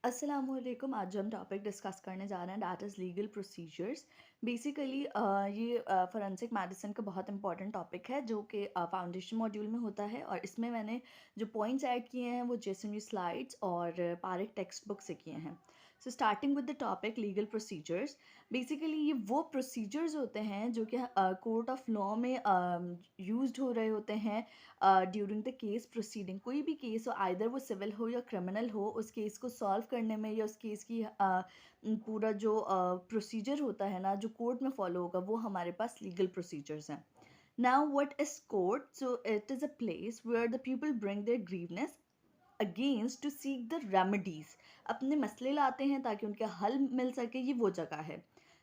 अस्सलामुअलैकुम। आज हम टॉपिक डिस्कस करने जा रहे हैं that is legal procedures. Basically ये फोरेंसिक मेडिसिन का बहुत इंपॉर्टेंट टॉपिक है जो कि फाउंडेशन मॉड्यूल में होता है और इसमें मैंने जो पॉइंट्स ऐड किए हैं वो जेएसएमयू स्लाइड्स और पारिक टेक्स्ट बुक से किए हैं। So starting with the topic legal procedures. Basically ये वो प्रोसीजर्स होते हैं जो कि कोर्ट ऑफ लॉ में यूज्ड हो रहे होते हैं ड्यूरिंग द केस प्रोसीडिंग। कोई भी केस हो, आइदर वो सिविल हो या क्रिमिनल हो, उस केस को सॉल्व करने में या उस केस की पूरा जो प्रोसीजर होता है ना जो कोर्ट में फॉलो होगा वो हमारे पास लीगल प्रोसीजर्स हैं। Now, what is court? So, it is a place where the people bring their grievance against to seek the remedies. अपने मसले लाते हैं ताकि उनका हल मिल सके, ये वो जगह है।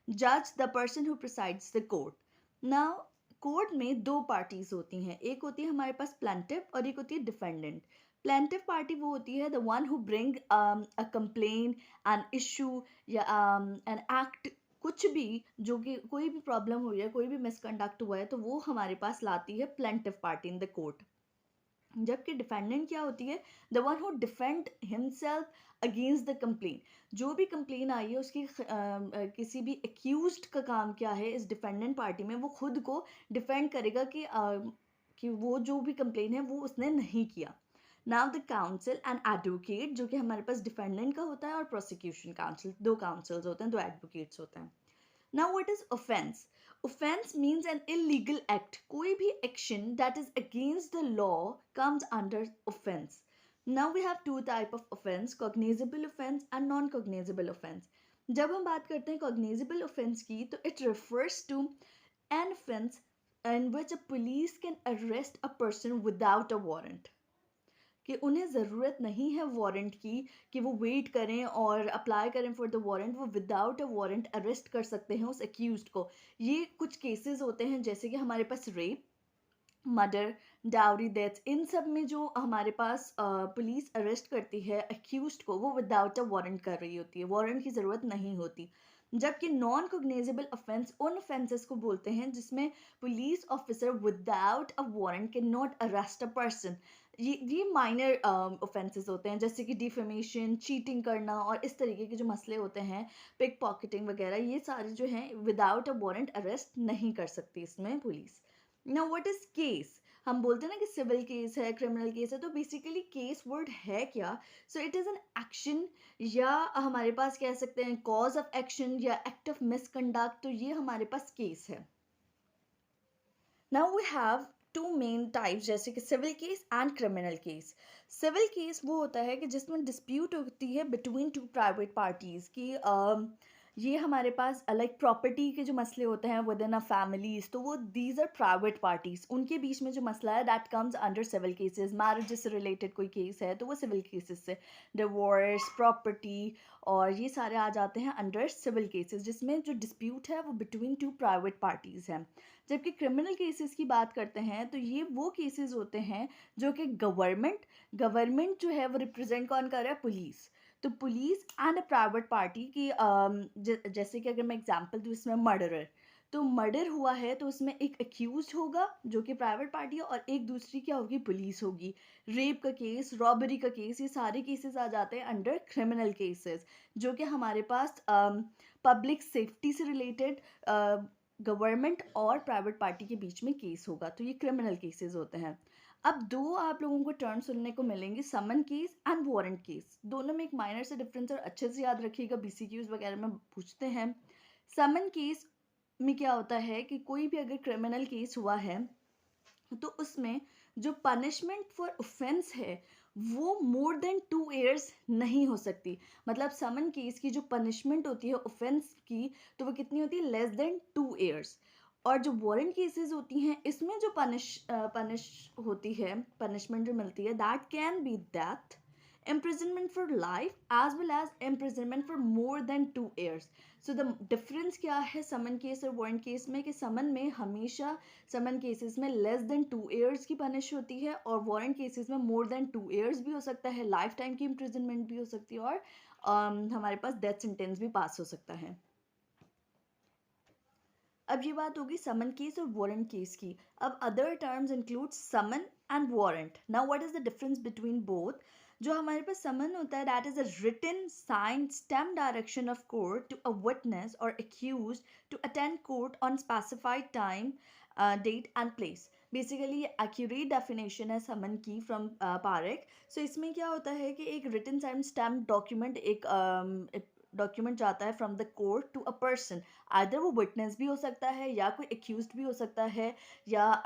जज the person who presides the court. Now court में दो पार्टीज होती हैं, एक होती है हमारे पास प्लेंटिव और एक होती है डिफेंडेंट। प्लेंटिव पार्टी वो होती है the one who bring a complain, an issue या एन एक्ट, कुछ भी जो कि कोई भी प्रॉब्लम हुई है, कोई भी मिसकंडक्ट हुआ है तो वो हमारे पास लाती है plaintiff party in the court. जबकि डिफेंडेंट क्या होती है? The one who defend himself against the complain. जो भी कंप्लेन आई है उसकी किसी भी एक्यूज्ड का काम क्या है इस डिफेंडेंट पार्टी में, वो खुद को डिफेंड करेगा कि वो जो भी कंप्लेन है वो उसने नहीं किया। Now the council and advocate, जो कि हमारे पास डिफेंडेंट का होता है, और प्रोसिक्यूशन काउंसिल, दो काउंसिल्स होते हैं, दो एडवोकेट्स होते हैं। Now, what is offense? Offense means an illegal act. कोई भी action that is against the law comes under offense. Now we have two type of offense, cognizable offense and non-cognizable offense. जब हम बात करते हैं cognizable offense की, तो it refers to an offense in which a police can arrest a person without a warrant. कि उन्हें ज़रूरत नहीं है वारंट की, कि वो वेट करें और अप्लाई करें फॉर द वारंट, वो विदाउट अ वारंट अरेस्ट कर सकते हैं उस एक्यूज्ड को। ये कुछ केसेस होते हैं जैसे कि हमारे पास रेप, मर्डर, डाउरी, डेथ, इन सब में जो हमारे पास पुलिस अरेस्ट करती है एक्यूज्ड को, वो विदाउट अ वारंट कर रही होती है, वारंट की ज़रूरत नहीं होती। जबकि नॉन कोग्निजेबल ऑफेंस उन ऑफेंसेस को बोलते हैं जिसमें police officer without a warrant can not arrest a person. ये माइनर ऑफेंसेस होते हैं जैसे कि डिफेमेशन, चीटिंग करना और इस तरीके के जो मसले होते हैं, पिक पॉकेटिंग वगैरह, ये सारे जो हैं विदाउट अ वारंट अरेस्ट नहीं कर सकती इसमें police. Now what is case? हम बोलते हैं ना कि सिविल केस है, क्रिमिनल केस है, तो बेसिकली केस वर्ड है क्या? So it is an action, या हमारे पास कह सकते हैं कॉज ऑफ एक्शन या एक्ट ऑफ मिसकंडक्ट, तो ये हमारे पास केस है। Now we have two main types जैसे कि civil case and criminal case. Civil case वो होता है कि जिसमें डिस्प्यूट होती है बिटवीन टू प्राइवेट पार्टीज़ की, ये हमारे पास लाइक प्रॉपर्टी के जो मसले होते हैं विद इन अ फैमिलीज, तो वो दीज आर प्राइवेट पार्टीज, उनके बीच में जो मसला है that comes under civil cases. Marriage से रिलेटेड कोई केस है तो वो सिविल केसेस से, डिवोर्स, प्रॉपर्टी और ये सारे आ जाते हैं अंडर सिविल केसेस, जिसमें जो डिस्प्यूट है वो बिटवीन टू प्राइवेट पार्टीज हैं। जबकि क्रिमिनल केसेस की बात करते हैं तो ये वो केसेस होते हैं जो कि गवर्नमेंट जो है वो रिप्रेजेंट कौन कर रहा है? पुलिस। तो police and a private party की, जैसे कि अगर मैं एग्जांपल दूँ इसमें, मर्डरर, तो मर्डर हुआ है तो उसमें एक अक्यूज होगा जो कि प्राइवेट पार्टी है और एक दूसरी क्या होगी? पुलिस होगी। रेप का केस, रॉबरी का केस, ये सारे केसेस आ जाते हैं अंडर क्रिमिनल केसेस, जो कि हमारे पास पब्लिक सेफ्टी से रिलेटेड गवर्नमेंट और प्राइवेट पार्टी के बीच में केस होगा, तो ये क्रिमिनल केसेस होते हैं। अब दो आप लोगों को टर्म सुनने को मिलेंगे, summon case and warrant case. दोनों में एक माइनर से डिफरेंस और अच्छे से याद रखिएगा, बीसीक्यूज वगैरह में पूछते हैं। समन केस में क्या होता है कि कोई भी अगर क्रिमिनल केस हुआ है तो उसमें जो पनिशमेंट फॉर ऑफेंस है वो मोर देन 2 years नहीं हो सकती। मतलब समन केस की जो पनिशमेंट होती है ऑफेंस की, तो वो कितनी होती है? Less than 2 years। और जो वारंट केसेस होती हैं इसमें जो पनिश होती है, पनिशमेंट जो मिलती है, that can B death, imprisonment for life as well as imprisonment for more than 2 years. So the difference क्या है समन केस और वारंट केस में, कि समन में हमेशा, समन केसेस में लेस देन 2 years की पनिश होती है और वारंट केसेस में मोर देन 2 years भी हो सकता है, लाइफ टाइम की इम्प्रिजनमेंट भी हो सकती है और हमारे पास डेथ सेंटेंस भी पास हो सकता है। अब ये बात होगी समन केस और वारंट केस की। अब other terms include summon and warrant. Now what is the difference between both? जो हमारे पास समन होता है that is a written sign stem direction of court to a witness और accuse to attend court on specified time date and place. Basically ये accurate definition है summon की from Parekh. सो इसमें क्या होता है कि एक रिटन साइन स्टैम्प डॉक्यूमेंट एक डॉक्यूमेंट जाता है from the court to a person. Either वो विटनेस भी हो सकता है या कोई एक्यूज भी हो सकता है या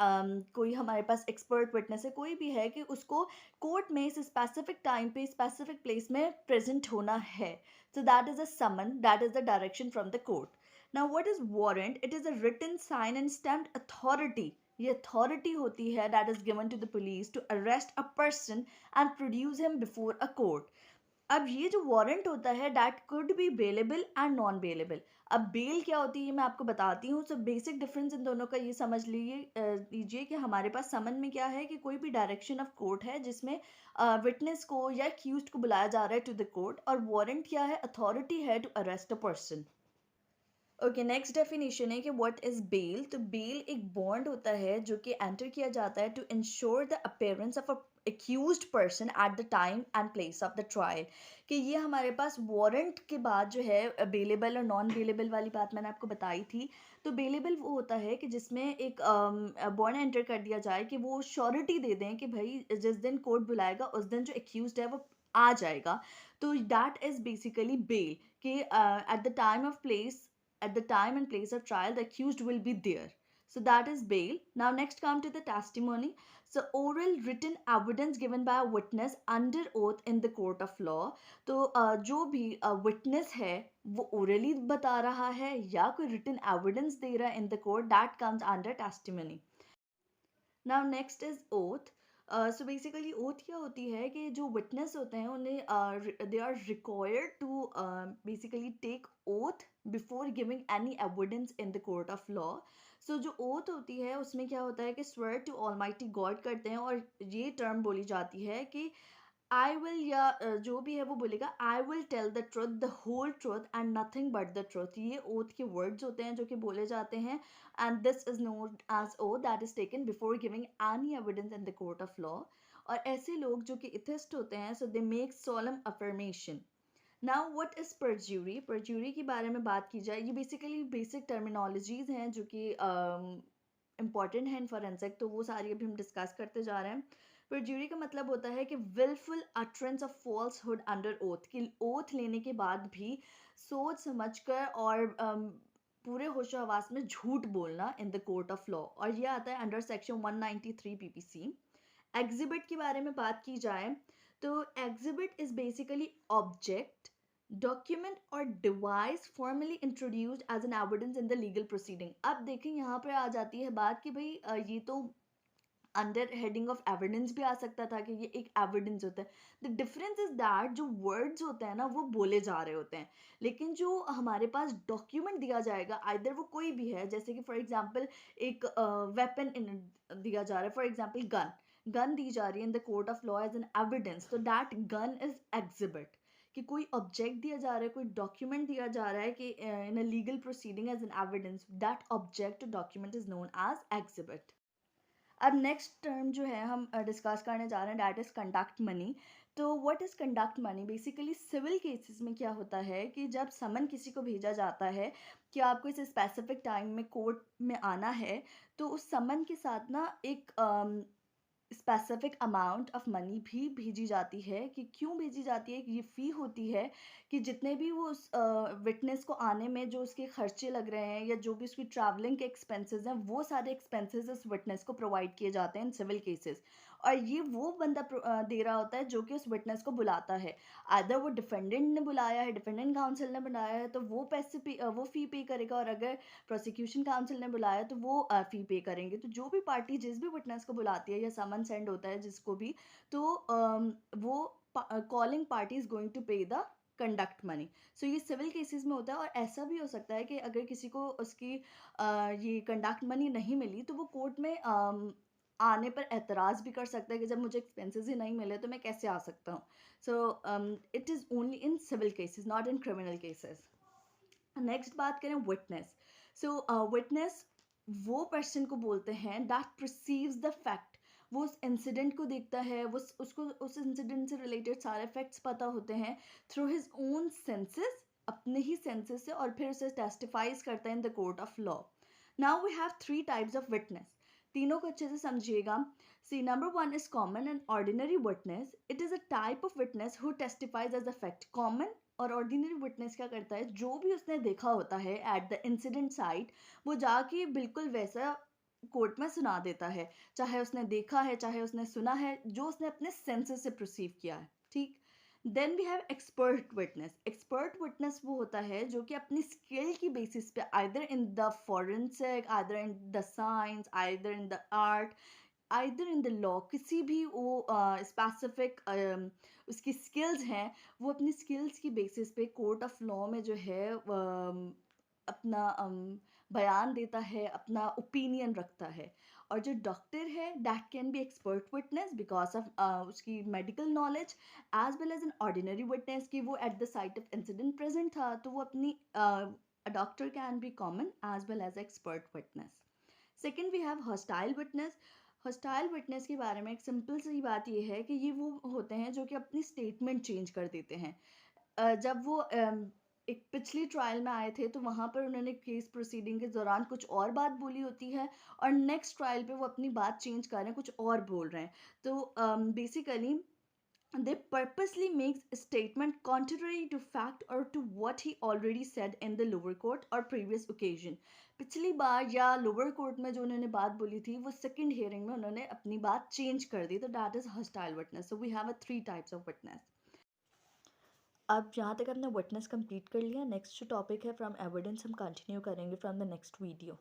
कोई हमारे पास एक्सपर्ट विटनेस है, कोई भी है कि उसको कोर्ट में इस स्पेसिफिक टाइम पे स्पेसिफिक प्लेस में प्रेजेंट होना है। So that is a summon, that is the direction from the court. Now what is warrant? It is a written sign and stamped authority. ये अथॉरिटी होती है that is given to the police to arrest a person and produce him before a court. अब ये जो warrant होता है that could be bailable and non bailable. अब bell क्या होती है ये मैं आपको बताती हूँ। सो बेसिक डिफरेंस इन दोनों का ये समझ लीजिए कि हमारे पास समन में क्या है कि कोई भी डायरेक्शन ऑफ कोर्ट है जिसमें विटनेस को या एक्यूज्ड को बुलाया जा रहा है टू द कोर्ट, और वारंट क्या है? अथॉरिटी है to arrest a person. Okay, next definition है कि व्हाट इज बेल। तो बेल एक बॉन्ड होता है जो कि एंटर किया जाता है to ensure the appearance of a accused person at the time and place of the trial. कि ये हमारे पास वारंट के बाद जो है बेलेबल और नॉन बेलेबल वाली बात मैंने आपको बताई थी। तो बेलेबल वो होता है कि जिसमें एक बॉन्ड एंटर कर दिया जाए कि वो श्योरिटी दे दें कि भाई जिस दिन कोर्ट बुलाएगा उस दिन जो एक्यूज्ड है वो आ जाएगा। तो दैट इज बेसिकली बेल कि eight the time of place, at the time and place of trial, the accused will be there. So that is bail. Now next come to the testimony. So oral written evidence given by a witness under oath in the court of law. तो जो भी witness है वो orally बता रहा है या कोई written evidence दे रहा है in the court, that comes under testimony. Now next is oath. So basically oath क्या होती है कि जो विटनेस होते हैं उन्हें they are required to basically take oath before giving any evidence in the court of law. So जो oath होती है उसमें क्या होता है कि स्वेयर टू ऑलमाइटी गॉड करते हैं, और ये टर्म बोली जाती है कि आई विल, या जो भी है वो बोलेगा I will tell the truth, the whole truth and nothing but the truth. ये ओथ के वर्ड्स होते हैं जो कि बोले जाते हैं, and this is known as oath that is taken before giving any evidence in the court of law. और ऐसे लोग जो कि इथिस्ट होते हैं, so they make solemn affirmation. Now what is perjury? Perjury के बारे में बात की जाए, ये बेसिकली बेसिक टर्मिनोलॉजीज हैं जो कि इम्पॉर्टेंट है इन फॉरेंसिक, तो वो सारी अभी हम डिस्कस करते जा रहे हैं। परज्यूरी का मतलब होता है कि wilful utterance of falsehood under oath, कि ओथ लेने के बाद भी सोच समझकर और पूरे होशो हवास में झूठ बोलना इन द कोर्ट ऑफ लॉ, और ये आता है अंडर सेक्शन 193 पीपीसी। एग्जिबिट के बारे में बात की जाए तो exhibit is basically object, document और device formally introduced as an evidence in the legal proceeding. अब देखें यहाँ पर आ जाती है बात कि भाई ये तो अंडर हेडिंग ऑफ एविडेंस भी आ सकता था कि ये एक एविडेंस होता है। द डिफरेंस इज दैट जो वर्ड्स होते हैं ना वो बोले जा रहे होते हैं, लेकिन जो हमारे पास डॉक्यूमेंट दिया जाएगा आइदर वो कोई भी है, जैसे कि फॉर एग्जांपल एक वेपन दिया जा रहा है, फॉर एग्जांपल गन, गन दी जा रही है in the court of law as an evidence, तो दैट गन इज एग्जिबिट। कि कोई ऑब्जेक्ट दिया जा रहा है, कोई डॉक्यूमेंट दिया जा रहा है कि in a legal proceeding as an evidence, that object document is known as exhibit. अब नेक्स्ट टर्म जो है हम डिस्कस करने जा रहे हैं दैट इज़ कंडक्ट मनी। तो what is conduct money? Basically civil cases में क्या होता है कि जब समन किसी को भेजा जाता है कि आपको इस स्पेसिफिक टाइम में कोर्ट में आना है, तो उस समन के साथ ना एक स्पेसिफिक अमाउंट ऑफ मनी भी भेजी जाती है। कि क्यों भेजी जाती है? ये फ़ी होती है कि जितने भी वो उस विटनेस को आने में जो उसके खर्चे लग रहे हैं या जो भी उसकी ट्रैवलिंग के एक्सपेंसेस हैं, वो सारे एक्सपेंसेस उस विटनेस को प्रोवाइड किए जाते हैं इन सिविल केसेस। और ये वो बंदा दे रहा होता है जो कि उस विटनेस को बुलाता है। अदर वो डिफेंडेंट ने बुलाया है, डिफेंडेंट काउंसिल ने बुलाया है, तो वो पैसे पे वो फ़ी पे करेगा, और अगर प्रोसिक्यूशन काउंसिल ने बुलाया तो वो फ़ी पे करेंगे। तो जो भी पार्टी जिस भी विटनेस को बुलाती है या समन सेंड होता है जिसको भी, तो वो calling party is going to pay the conduct money. So ये सिविल केसेस में होता है, और ऐसा भी हो सकता है कि अगर किसी को उसकी ये कंडक्ट मनी नहीं मिली तो वो कोर्ट में आने पर एतराज़ भी कर सकता है कि जब मुझे एक्सपेंसेस ही नहीं मिले तो मैं कैसे आ सकता हूँ। So it is only in civil cases, not in criminal cases. Next बात करें विटनेस। सो विटनेस वो पर्सन को बोलते हैं दैट परसीव्स द फैक्ट, वो उस इंसिडेंट को देखता है, वो उसको उस इंसिडेंट से रिलेटेड सारे फैक्ट्स पता होते हैं थ्रू हिज ओन सेंसेस, अपने ही सेंसेस से, और फिर उसे टेस्टिफाइज करता है in the court of law. Now we have three types of witness. तीनों को अच्छे से समझिएगा. See, number one is common and ordinary witness. It is a type of witness who testifies as a fact. Common और ordinary witness क्या करता है, जो भी उसने देखा होता है एट द इंसिडेंट साइट, वो जाके बिल्कुल वैसा कोर्ट में सुना देता है. चाहे उसने देखा है, चाहे उसने सुना है, जो उसने अपने सेंसेस से परसीव किया है. ठीक. Then we have expert witness. Expert witness वो होता है जो कि अपनी स्किल की बेसिस पे, either in the forensic, either in the science, either in the art, either in the law, किसी भी वो स्पेसिफिक उसकी स्किल्स हैं, वो अपनी स्किल्स की बेसिस पे कोर्ट ऑफ लॉ में जो है अपना बयान देता है, अपना ओपिनियन रखता है. और जो डॉक्टर है, that can be expert witness because of उसकी medical knowledge, as well as an ordinary witness कि वो at the site of incident present था, तो वो अपनी doctor can be common as well as expert witness. Second we have hostile witness. Hostile witness के बारे में एक सिंपल सी बात ये है कि ये वो होते हैं जो कि अपनी स्टेटमेंट चेंज कर देते हैं. जब वो एक पिछली ट्रायल में आए थे, तो वहाँ पर उन्होंने केस प्रोसीडिंग के दौरान कुछ और बात बोली होती है, और नेक्स्ट ट्रायल पे वो अपनी बात चेंज कर रहे हैं, कुछ और बोल रहे हैं. तो basically they purposely makes a statement contrary to fact or to what he already said in the lower court or previous occasion. पिछली बार या लोअर कोर्ट में जो उन्होंने बात बोली थी, वो सेकंड हियरिंग में उन्होंने अपनी बात चेंज कर दी. तो that is hostile witness. So we have a three types of witness. अब जहाँ तक हमने विटनेस कंप्लीट कर लिया, नेक्स्ट जो टॉपिक है फ्रॉम एविडेंस, हम कंटिन्यू करेंगे फ्रॉम द नेक्स्ट वीडियो.